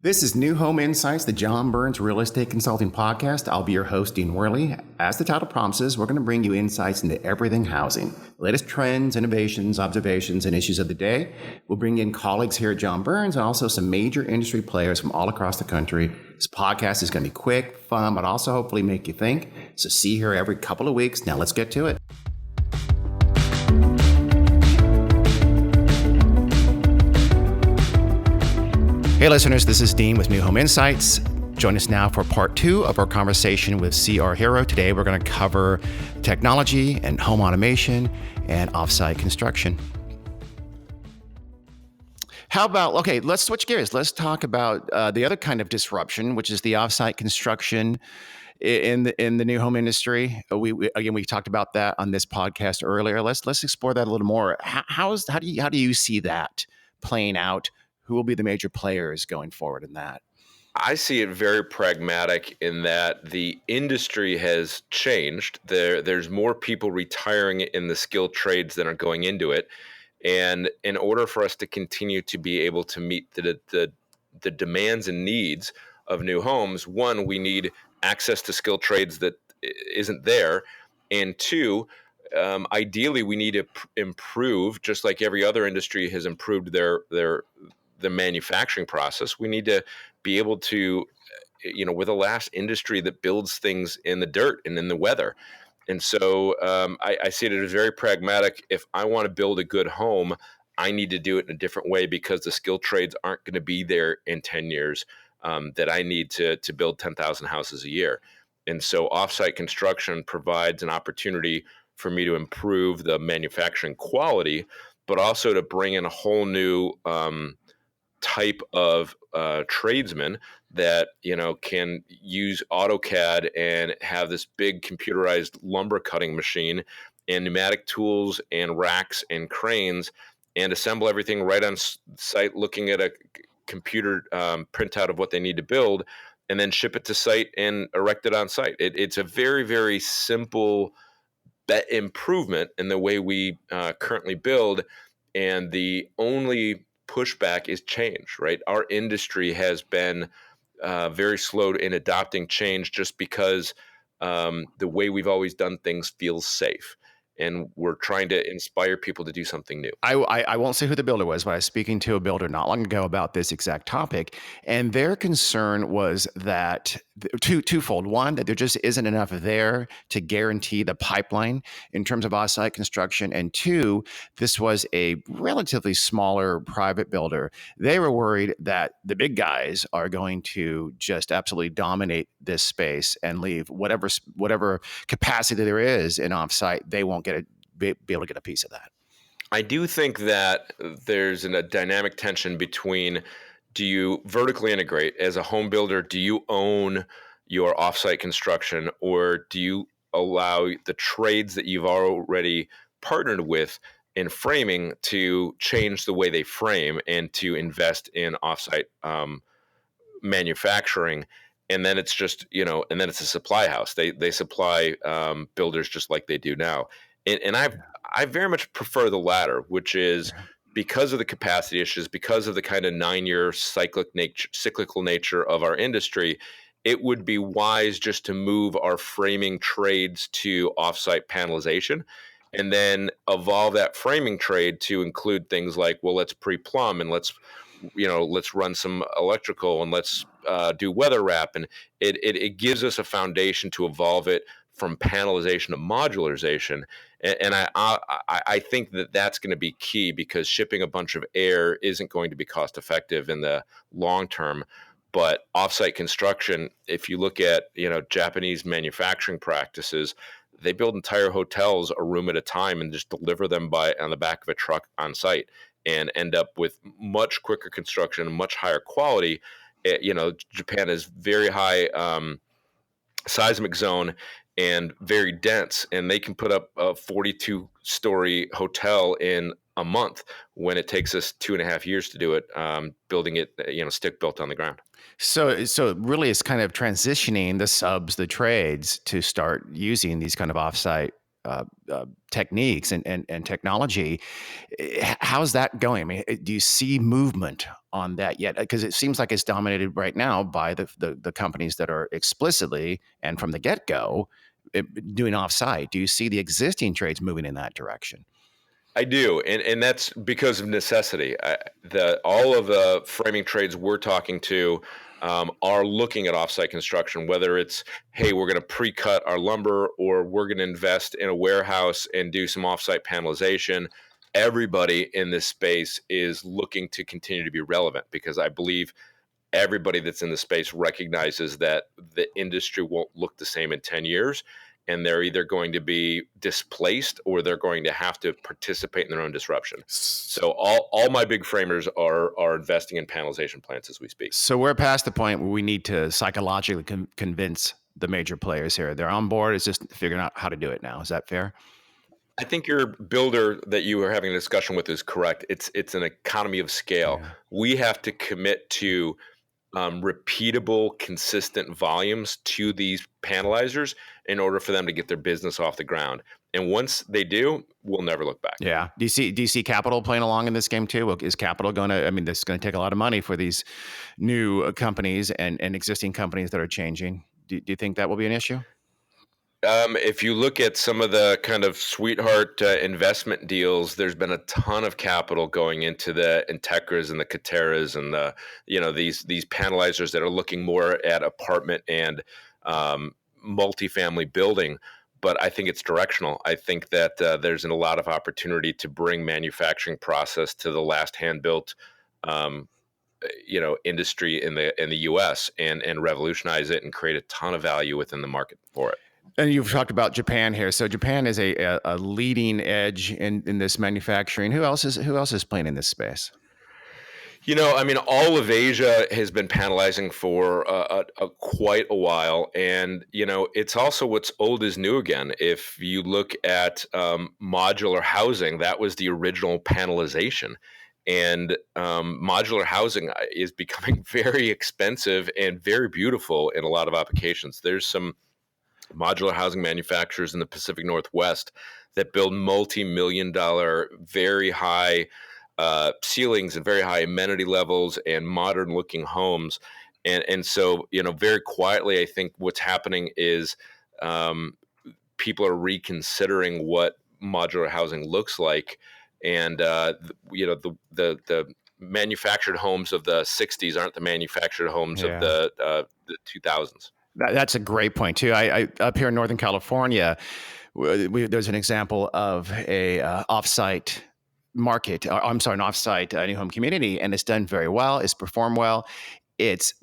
This is New Home Insights, the John Burns Real Estate Consulting Podcast. I'll be your host, Dean Worley. As the title promises, we're going to bring you insights into everything housing, latest trends, innovations, observations, and issues of the day. We'll bring in colleagues here at John Burns and also some major industry players from all across the country. This podcast is going to be quick, fun, but also hopefully make you think. So see here every couple of weeks. Now let's get to it. Hey listeners, this is Dean with New Home Insights. Join us now for part 2 of our conversation with CR Herro. Today we're going to cover technology and home automation and offsite construction. How about, okay, let's switch gears. Let's talk about the other kind of disruption, which is the offsite construction in the new home industry. We talked about that on this podcast earlier. Let's explore that a little more. How do you see that playing out? Who will be the major players going forward in that? I see it very pragmatic in that the industry has changed. There's more people retiring in the skilled trades than are going into it. And in order for us to continue to be able to meet the demands and needs of new homes, one, we need access to skilled trades that isn't there. And two, ideally, we need to improve, just like every other industry has improved the manufacturing process. We need to be able to, we're the last industry that builds things in the dirt and in the weather. And so I see it as very pragmatic. If I want to build a good home, I need to do it in a different way because the skilled trades aren't going to be there in 10 years that I need to build 10,000 houses a year. And so offsite construction provides an opportunity for me to improve the manufacturing quality, but also to bring in a whole new type of tradesman that can use AutoCAD and have this big computerized lumber cutting machine and pneumatic tools and racks and cranes and assemble everything right on site, looking at a computer printout of what they need to build, and then ship it to site and erect it on site. It's a very, very simple improvement in the way we currently build, and the only pushback is change, right? Our industry has been very slow in adopting change just because the way we've always done things feels safe. And we're trying to inspire people to do something new. I won't say who the builder was, but I was speaking to a builder not long ago about this exact topic. And their concern was that twofold. One, that there just isn't enough there to guarantee the pipeline in terms of offsite construction. And two, this was a relatively smaller private builder. They were worried that the big guys are going to just absolutely dominate this space and leave whatever capacity there is in offsite, they won't be able to get a piece of that. I do think that there's a dynamic tension between, do you vertically integrate as a home builder? Do you own your offsite construction, or do you allow the trades that you've already partnered with in framing to change the way they frame and to invest in offsite manufacturing? And then it's just, and then it's a supply house. They supply builders just like they do now. And I very much prefer the latter, which is because of the capacity issues, because of the kind of 9-year cyclical nature of our industry, it would be wise just to move our framing trades to offsite panelization and then evolve that framing trade to include things like, well, let's pre-plumb and let's run some electrical and let's do weather wrap. And it gives us a foundation to evolve it from panelization to modularization. And I think that that's going to be key, because shipping a bunch of air isn't going to be cost effective in the long term. But offsite construction, if you look at Japanese manufacturing practices, they build entire hotels a room at a time and just deliver them on the back of a truck on site, and end up with much quicker construction and much higher quality. Japan is very high seismic zone and very dense, and they can put up a 42-story hotel in a month when it takes us 2.5 years to do it, building it, stick built on the ground. So really it's kind of transitioning the subs, the trades, to start using these kind of offsite techniques and technology. How's that going? I mean, do you see movement on that yet? Because it seems like it's dominated right now by the companies that are explicitly and from the get go doing offsite. Do you see the existing trades moving in that direction? I do, and that's because of necessity. All of the framing trades we're talking to are looking at offsite construction, whether it's, hey, we're going to pre-cut our lumber, or we're going to invest in a warehouse and do some offsite panelization. Everybody in this space is looking to continue to be relevant, because I believe everybody that's in the space recognizes that the industry won't look the same in 10 years, and they're either going to be displaced or they're going to have to participate in their own disruption. So all my big framers are investing in panelization plants as we speak. So we're past the point where we need to psychologically convince the major players here. They're on board. It's just figuring out how to do it now. Is that fair? I think your builder that you are having a discussion with is correct. It's an economy of scale. Yeah. We have to commit to repeatable, consistent volumes to these panelizers in order for them to get their business off the ground. And once they do, we'll never look back. Yeah. Do you see capital playing along in this game too? Is capital going to? I mean, this is going to take a lot of money for these new companies and existing companies that are changing. Do you think that will be an issue? If you look at some of the kind of sweetheart investment deals, there's been a ton of capital going into the Integras and the Kateras and the these panelizers that are looking more at apartment and multifamily building. But I think it's directional. I think that there's a lot of opportunity to bring manufacturing process to the last hand built um, industry in the U.S. and revolutionize it and create a ton of value within the market for it. And you've talked about Japan here. So Japan is a leading edge in this manufacturing. Who else is playing in this space? I mean, all of Asia has been panelizing for quite a while, and it's also what's old is new again. If you look at modular housing, that was the original panelization, and modular housing is becoming very expensive and very beautiful in a lot of applications. There's some modular housing manufacturers in the Pacific Northwest that build multi-million-dollar, very high ceilings and very high amenity levels and modern looking homes. And so, very quietly, I think what's happening is um, people are reconsidering what modular housing looks like. And, the manufactured homes of the 60s aren't the manufactured homes of Yeah. the 2000s. That's a great point too. I up here in Northern California, there's an example of a offsite market. I'm sorry, an offsite new home community, and it's done very well. It's performed well. It's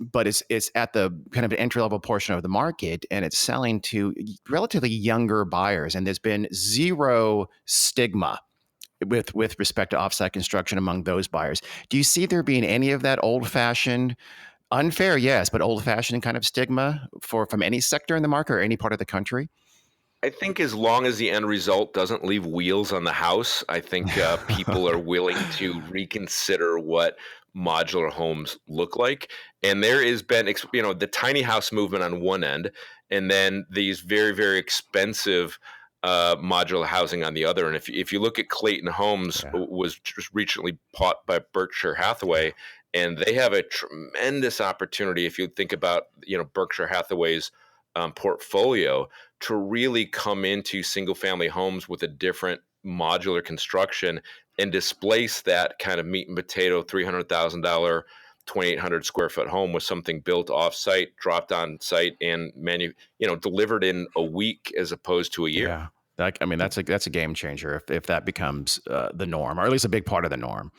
at the kind of entry level portion of the market, and it's selling to relatively younger buyers. And there's been zero stigma with respect to offsite construction among those buyers. Do you see there being any of that old fashioned? Unfair, yes, but old-fashioned kind of stigma from any sector in the market or any part of the country? I think as long as the end result doesn't leave wheels on the house, I think people are willing to reconsider what modular homes look like. And there has been, the tiny house movement on one end, and then these very, very expensive modular housing on the other. And if you look at Clayton Homes, Yeah. was just recently bought by Berkshire Hathaway, and they have a tremendous opportunity. If you think about, Berkshire Hathaway's portfolio, to really come into single family homes with a different modular construction and displace that kind of meat and potato $300,000 2,800 square foot home with something built off site, dropped on site, and delivered in a week as opposed to a year. Yeah. That's a game changer if that becomes the norm, or at least a big part of the norm.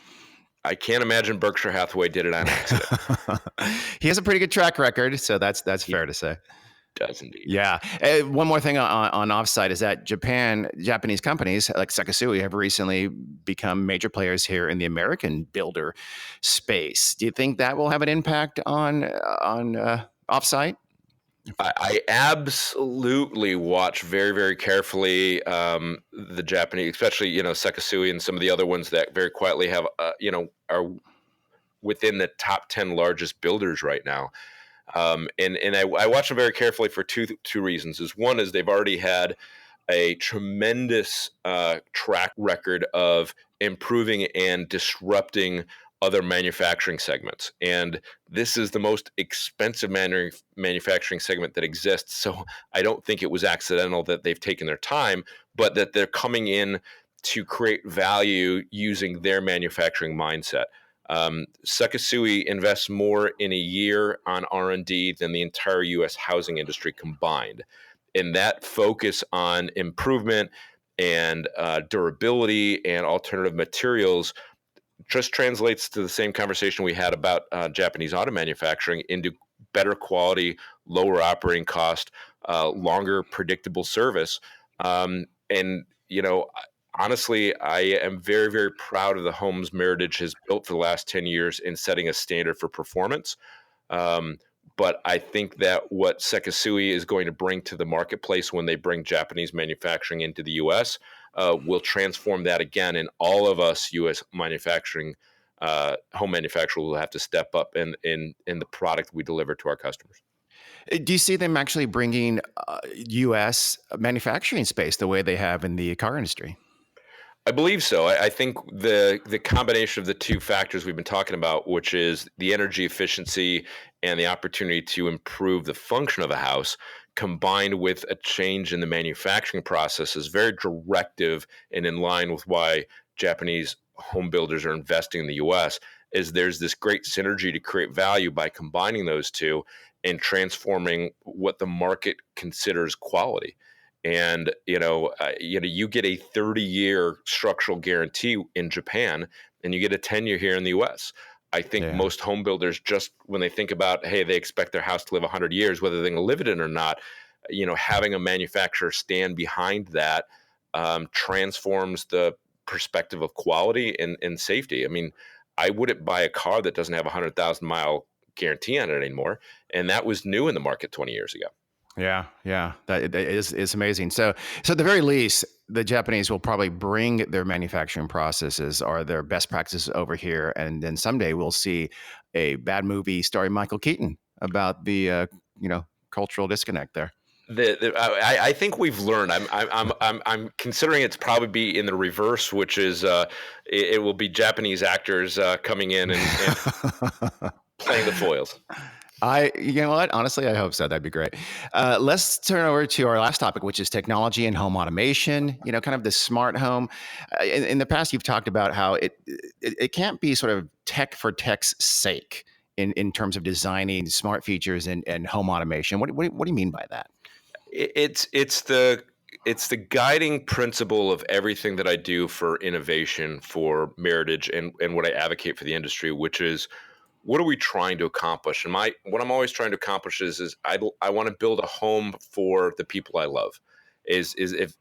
I can't imagine Berkshire Hathaway did it on accident. He has a pretty good track record, so that's He fair to say. does indeed. Yeah. One more thing on offsite is that Japanese companies like Sekisui have recently become major players here in the American builder space. Do you think that will have an impact on offsite? I absolutely watch very, very carefully the Japanese, especially Sekisui and some of the other ones that very quietly have are within the top 10 largest builders right now. And I watch them very carefully for two reasons. Is one is they've already had a tremendous track record of improving and disrupting other manufacturing segments. And this is the most expensive manufacturing segment that exists. So I don't think it was accidental that they've taken their time, but that they're coming in to create value using their manufacturing mindset. Sekisui invests more in a year on R&D than the entire U.S. housing industry combined. And that focus on improvement and durability and alternative materials just translates to the same conversation we had about Japanese auto manufacturing into better quality, lower operating cost, longer predictable service. And, honestly, I am very, very proud of the homes Meritage has built for the last 10 years in setting a standard for performance. Um, but I think that what Sekisui is going to bring to the marketplace when they bring Japanese manufacturing into the U.S. Will transform that again, and all of us U.S. manufacturing home manufacturers will have to step up in the product we deliver to our customers. Do you see them actually bringing U.S. manufacturing space the way they have in the car industry? I believe so. I think the combination of the two factors we've been talking about, which is the energy efficiency and the opportunity to improve the function of a house, combined with a change in the manufacturing process, is very directive and in line with why Japanese home builders are investing in the U.S. Is there's this great synergy to create value by combining those two and transforming what the market considers quality. And you get a 30-year structural guarantee in Japan, and you get a 10-year here in the U.S. I think Yeah. most home builders, just when they think about, hey, they expect their house to live 100 years, whether they're going to live in it or not, having a manufacturer stand behind that transforms the perspective of quality and safety. I mean, I wouldn't buy a car that doesn't have a 100,000-mile guarantee on it anymore, and that was new in the market 20 years ago. Yeah, yeah, that is amazing. So at the very least, the Japanese will probably bring their manufacturing processes or their best practices over here, and then someday we'll see a bad movie starring Michael Keaton about the cultural disconnect there. I think we've learned. I'm considering it to probably be in the reverse, which is it will be Japanese actors coming in and playing the foils. You know what? Honestly, I hope so. That'd be great. Let's turn over to our last topic, which is technology and home automation. Kind of the smart home. In the past, you've talked about how it can't be sort of tech for tech's sake in terms of designing smart features and home automation. What do you mean by that? It's the guiding principle of everything that I do for innovation for Meritage and what I advocate for the industry, which is what are we trying to accomplish? And what I'm always trying to accomplish is I want to build a home for the people I love. Is if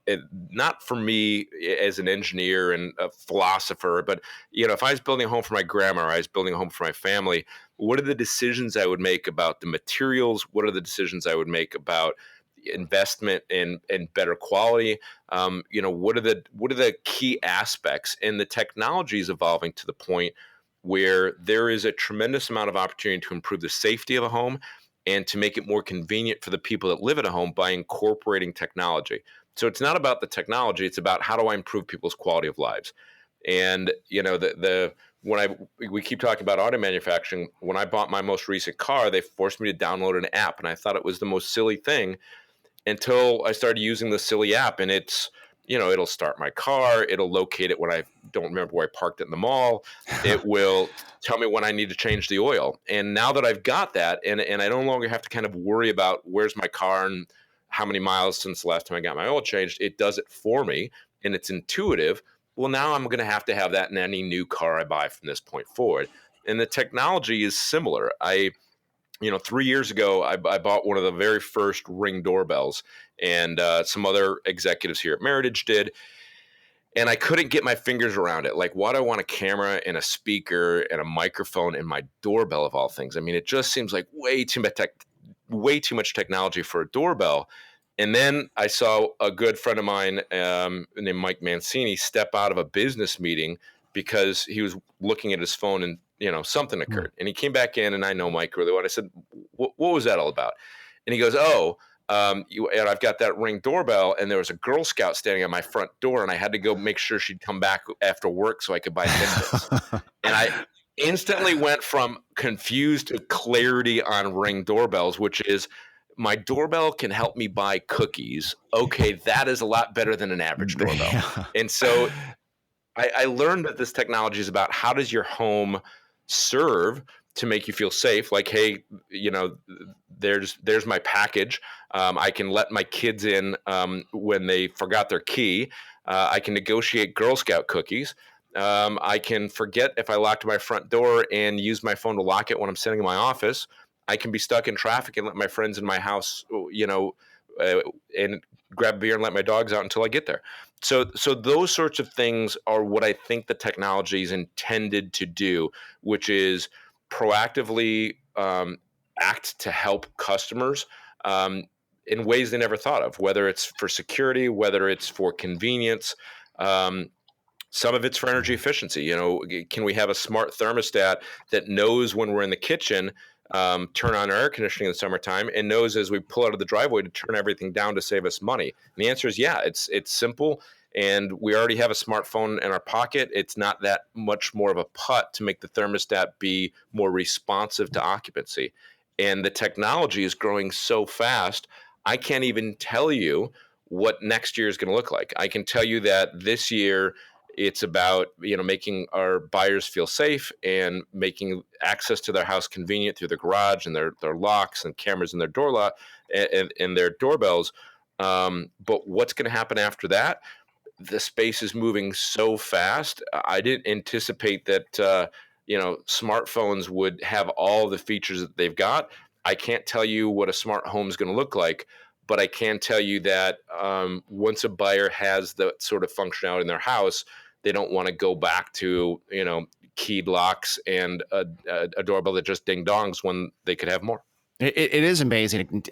not for me as an engineer and a philosopher, but if I was building a home for my grandma or I was building a home for my family, what are the decisions I would make about the materials? What are the decisions I would make about investment in better quality? What are the key aspects? And the technology is evolving to the point where there is a tremendous amount of opportunity to improve the safety of a home and to make it more convenient for the people that live at a home by incorporating technology. So it's not about the technology; it's about how do I improve people's quality of lives. And the when we keep talking about auto manufacturing, when I bought my most recent car, they forced me to download an app, and I thought it was the most silly thing until I started using the silly app, and it'll start my car, it'll locate it when I don't remember where I parked it in the mall, it will tell me when I need to change the oil. And now that I've got that, and I no longer have to kind of worry about where's my car and how many miles since the last time I got my oil changed, it does it for me, and it's intuitive. Well, now I'm going to have that in any new car I buy from this point forward. And the technology is similar. 3 years ago, I bought one of the very first Ring doorbells, and some other executives here at Meritage did. And I couldn't get my fingers around it. Like, why do I want a camera and a speaker and a microphone in my doorbell of all things? I mean, it just seems like way too much technology for a doorbell. And then I saw a good friend of mine named Mike Mancini step out of a business meeting because he was looking at his phone and something Hmm. occurred. And he came back in, and I know Mike really well. I said, what was that all about? And he goes, oh, And I've got that Ring doorbell, and there was a Girl Scout standing at my front door, and I had to go make sure she'd come back after work so I could buy tidbits. And I instantly went from confused to clarity on Ring doorbells, which is my doorbell can help me buy cookies. Okay, that is a lot better than an average doorbell. Yeah. And so I learned that this technology is about how does your home serve to make you feel safe. Like, hey, there's my package. I can let my kids in when they forgot their key. I can negotiate Girl Scout cookies. I can forget if I locked my front door and use my phone to lock it when I'm sitting in my office. I can be stuck in traffic and let my friends in my house, and grab a beer and let my dogs out until I get there. So those sorts of things are what I think the technology is intended to do, which is proactively act to help customers in ways they never thought of, whether it's for security, whether it's for convenience. Some of it's for energy efficiency. Can we have a smart thermostat that knows when we're in the kitchen, turn on our air conditioning in the summertime, and knows as we pull out of the driveway to turn everything down to save us money? And the answer is yeah. It's simple, and we already have a smartphone in our pocket. It's not that much more of a putt to make the thermostat be more responsive to occupancy. And the technology is growing so fast, I can't even tell you what next year is going to look like. I can tell you that this year it's about making our buyers feel safe and making access to their house convenient through the garage and their locks and cameras in their door lock and their doorbells. But what's going to happen after that? The space is moving so fast. I didn't anticipate that smartphones would have all the features that they've got. I can't tell you what a smart home is going to look like, but I can tell you that once a buyer has that sort of functionality in their house, they don't want to go back to keyed locks and a doorbell that just ding dongs when they could have more. It is amazing,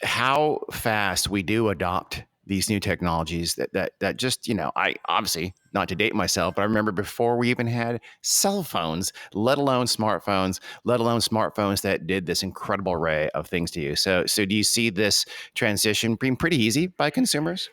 how fast we do adopt these new technologies that just, I obviously, not to date myself, but I remember before we even had cell phones, let alone smartphones, that did this incredible array of things to you. So do you see this transition being pretty easy by consumers?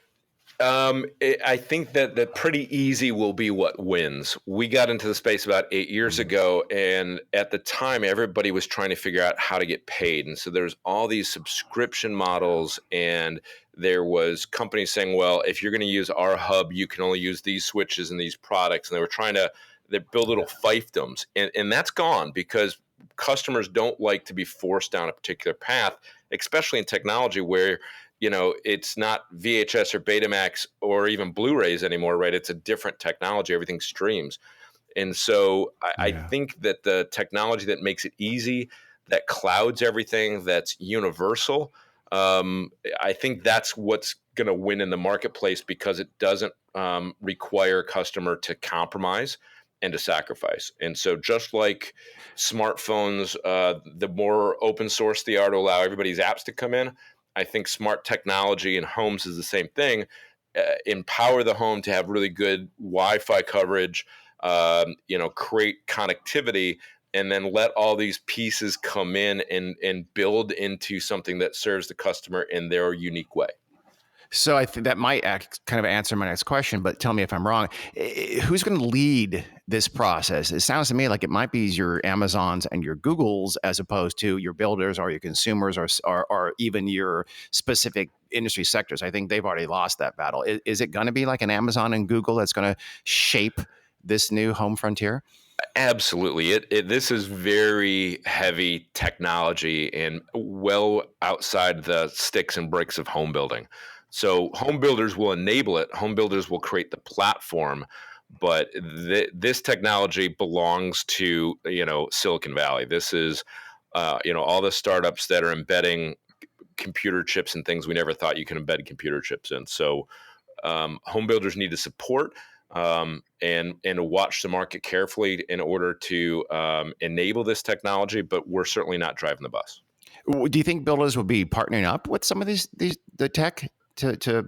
I think that pretty easy will be what wins. We got into the space about 8 years ago, and at the time, everybody was trying to figure out how to get paid. And so there's all these subscription models, and there was companies saying, well, if you're going to use our hub, you can only use these switches and these products. And they were trying to build little fiefdoms, and that's gone because customers don't like to be forced down a particular path, especially in technology where it's not VHS or Betamax or even Blu-rays anymore, right? It's a different technology. Everything streams. And so I Yeah. think that the technology that makes it easy, that clouds everything, that's universal, I think that's what's going to win in the marketplace because it doesn't require a customer to compromise and to sacrifice. And so just like smartphones, the more open source they are to allow everybody's apps to come in, I think smart technology in homes is the same thing. Empower the home to have really good Wi-Fi coverage, create connectivity, and then let all these pieces come in and build into something that serves the customer in their unique way. So I think that might kind of answer my next question, but tell me if I'm wrong. Who's going to lead this process? It sounds to me like it might be your Amazons and your Googles as opposed to your builders or your consumers or even your specific industry sectors. I think they've already lost that battle. Is it going to be like an Amazon and Google that's going to shape this new home frontier? Absolutely. This is very heavy technology and well outside the sticks and bricks of home building. So home builders will enable it. Home builders will create the platform, but this technology belongs to Silicon Valley. This is all the startups that are embedding computer chips and things we never thought you could embed computer chips in. So home builders need to support and watch the market carefully in order to enable this technology, but we're certainly not driving the bus. Do you think builders will be partnering up with some of the tech to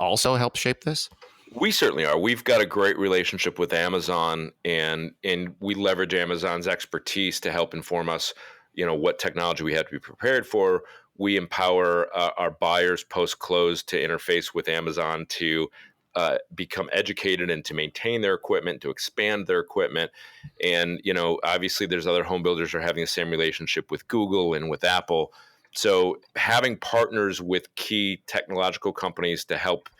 also help shape this? We certainly are. We've got a great relationship with Amazon, and we leverage Amazon's expertise to help inform us, what technology we have to be prepared for, we empower our buyers post close to interface with Amazon to become educated and to maintain their equipment, to expand their equipment. And, obviously there's other home builders are having the same relationship with Google and with Apple. So having partners with key technological companies to help,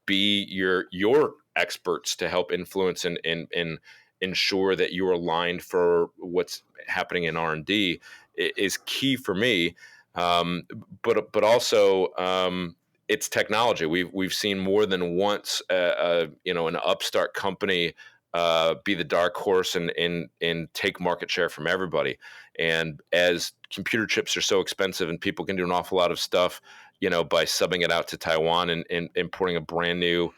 be your experts to help influence and ensure that you're aligned for what's happening in R&D is key for me. Um, but also it's technology. We've seen more than once, an upstart company be the dark horse and take market share from everybody. And as computer chips are so expensive and people can do an awful lot of stuff, by subbing it out to Taiwan and importing a brand new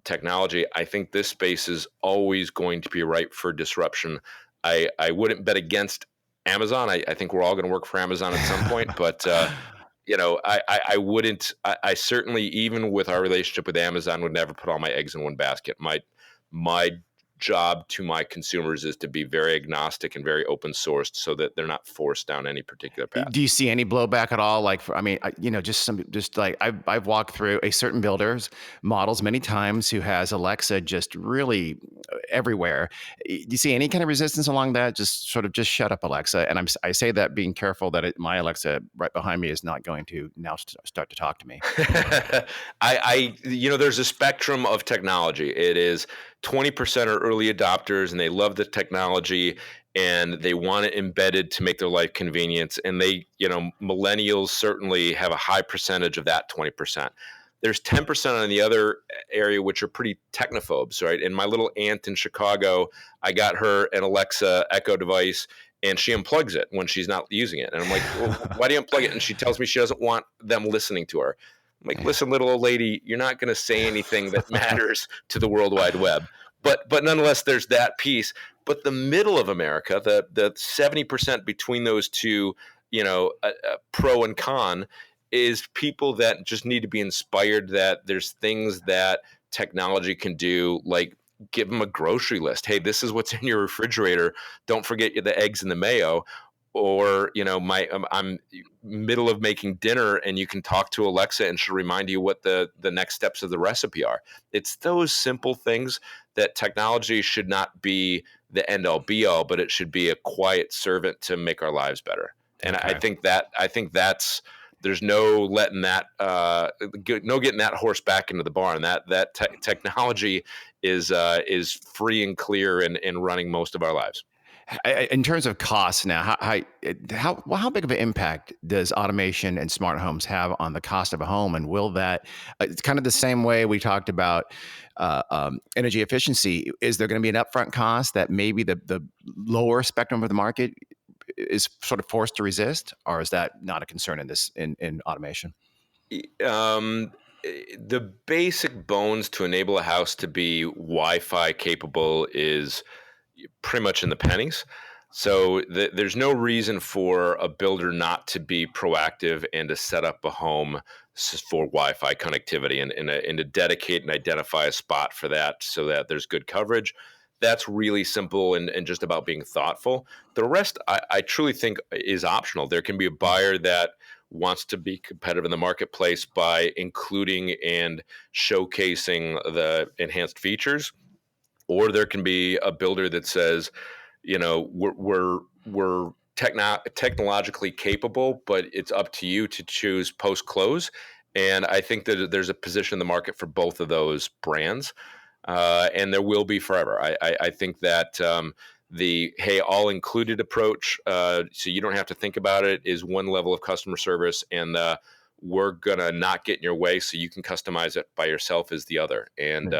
technology, I think this space is always going to be ripe for disruption. I wouldn't bet against Amazon. I think we're all going to work for Amazon at some point, but I wouldn't. I certainly, even with our relationship with Amazon, would never put all my eggs in one basket. My job to my consumers is to be very agnostic and very open sourced, so that they're not forced down any particular path. Do you see any blowback at all? Like, just like I've walked through a certain builder's models many times who has Alexa just really everywhere. Do you see any kind of resistance along that? Just sort of just shut up, Alexa. And I say that being careful that my Alexa right behind me is not going to now start to talk to me. There's a spectrum of technology. It is 20% are early adopters and they love the technology and they want it embedded to make their life convenient. And millennials certainly have a high percentage of that 20%. There's 10% on the other area, which are pretty technophobes, right? And my little aunt in Chicago, I got her an Alexa Echo device and she unplugs it when she's not using it. And I'm like, well, why do you unplug it? And she tells me she doesn't want them listening to her. I'm like, listen, little old lady, you're not going to say anything that matters to the World Wide Web. But nonetheless, there's that piece. But the middle of America, the 70% between those two, pro and con, is people that just need to be inspired that there's things that technology can do, like give them a grocery list. Hey, this is what's in your refrigerator. Don't forget the eggs and the mayo. Or I'm middle of making dinner and you can talk to Alexa and she'll remind you what the next steps of the recipe are. It's those simple things that technology should not be the end all be all, but it should be a quiet servant to make our lives better. And Okay. I think that's there's no letting that no getting that horse back into the barn. That technology is free and clear and running most of our lives. In terms of costs now, how big of an impact does automation and smart homes have on the cost of a home? And will that, it's kind of the same way we talked about energy efficiency. Is there going to be an upfront cost that maybe the lower spectrum of the market is sort of forced to resist? Or is that not a concern in automation? Um, the basic bones to enable a house to be Wi-Fi capable is pretty much in the pennies. So there's no reason for a builder not to be proactive and to set up a home for Wi-Fi connectivity and to dedicate and identify a spot for that so that there's good coverage. That's really simple and just about being thoughtful. The rest, I truly think, is optional. There can be a buyer that wants to be competitive in the marketplace by including and showcasing the enhanced features, or there can be a builder that says, we're technologically capable, but it's up to you to choose post close. And I think that there's a position in the market for both of those brands, and there will be forever. I think that the hey all included approach, so you don't have to think about it, is one level of customer service, and we're gonna not get in your way, so you can customize it by yourself is the other. And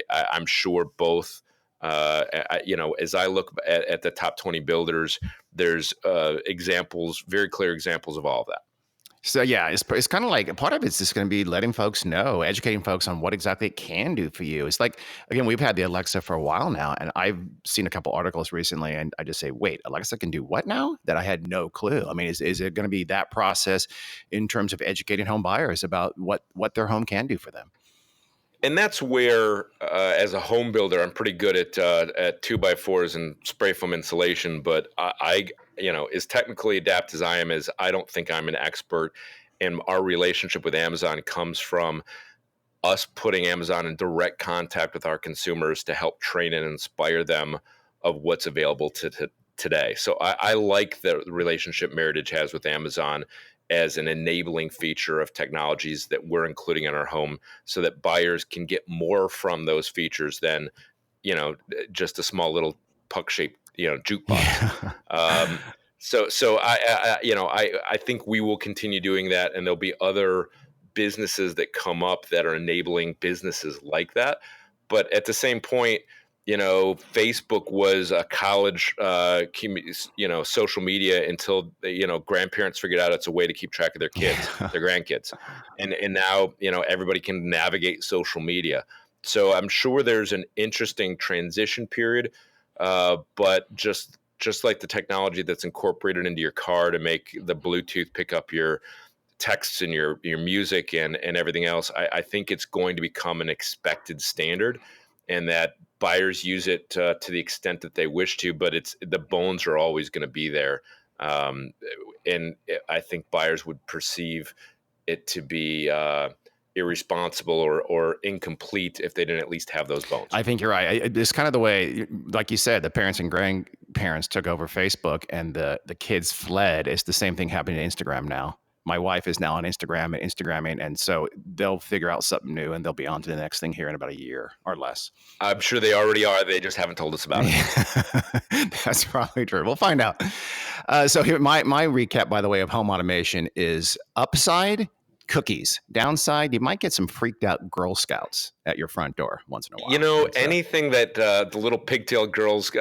I'm sure both. As I look at the top 20 builders, there's examples, very clear examples of all of that. So yeah, it's kind of like part of it's just going to be letting folks know, educating folks on what exactly it can do for you. It's like, again, we've had the Alexa for a while now, and I've seen a couple articles recently, and I just say, wait, Alexa can do what now? That I had no clue. I mean, is it going to be that process in terms of educating home buyers about what their home can do for them? And that's where, as a home builder, I'm pretty good at 2x4s and spray foam insulation. But as technically adept as I am, as I don't think I'm an expert. And our relationship with Amazon comes from us putting Amazon in direct contact with our consumers to help train and inspire them of what's available to today. So I like the relationship Meritage has with Amazon as an enabling feature of technologies that we're including in our home so that buyers can get more from those features than, just a small little puck shaped, jukebox. Yeah. Um, so I think we will continue doing that, and there'll be other businesses that come up that are enabling businesses like that. But at the same point, Facebook was a college, social media until grandparents figured out it's a way to keep track of their kids, Yeah. their grandkids, and now everybody can navigate social media. So I'm sure there's an interesting transition period, but just like the technology that's incorporated into your car to make the Bluetooth pick up your texts and your music and everything else, I think it's going to become an expected standard, and that buyers use it to the extent that they wish to, but it's the bones are always going to be there. Um, and I think buyers would perceive it to be irresponsible or incomplete if they didn't at least have those bones. I think you're right. It's kind of the way, like you said, the parents and grandparents took over Facebook and the kids fled. It's the same thing happening to Instagram now. My wife is now on Instagram and Instagramming, and so they'll figure out something new and they'll be on to the next thing here in about a year or less. I'm sure they already are. They just haven't told us about it. That's probably true. We'll find out. So here, my recap, by the way, of home automation is: upside, cookies; downside, you might get some freaked out Girl Scouts at your front door once in a while. Anything that the little pigtail girls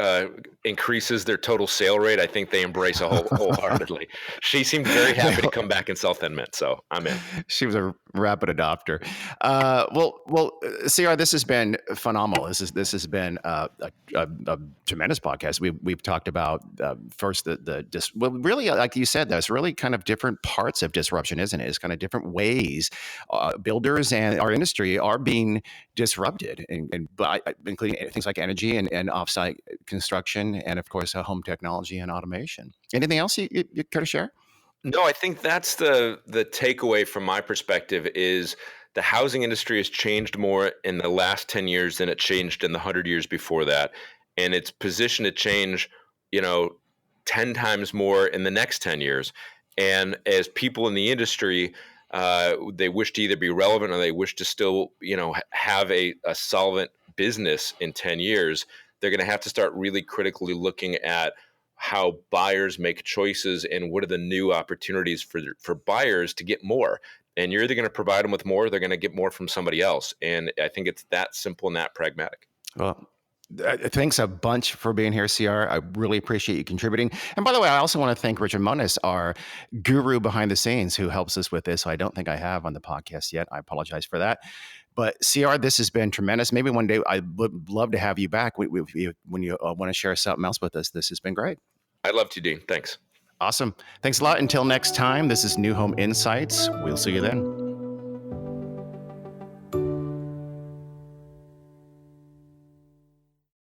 increases their total sale rate, I think they embrace wholeheartedly. She seemed very happy to come back and sell Thin Mint, so I'm in. She was a rapid adopter. CR, this has been phenomenal. This has been a tremendous podcast. We've talked about first really, like you said, there's really kind of different parts of disruption, isn't it? It's kind of different ways builders and our industry are being disrupted, including things like energy and offsite construction, and of course, home technology and automation. Anything else you care to share? No, I think that's the takeaway from my perspective is the housing industry has changed more in the last 10 years than it changed in the 100 years before that. And it's positioned to change, you know, 10 times more in the next 10 years. And as people in the industry, they wish to either be relevant or they wish to still, have a solvent business in 10 years, they're going to have to start really critically looking at how buyers make choices and what are the new opportunities for buyers to get more. And you're either going to provide them with more, or they're going to get more from somebody else. And I think it's that simple and that pragmatic. Well, thanks a bunch for being here, CR. I really appreciate you contributing. And by the way, I also want to thank Richard Moniz, our guru behind the scenes, who helps us with this. So I don't think I have on the podcast yet. I apologize for that. But CR, this has been tremendous. Maybe one day I would love to have you back when you want to share something else with us. This has been great. I'd love to, Dean. Thanks. Awesome. Thanks a lot. Until next time, this is New Home Insights. We'll see you then.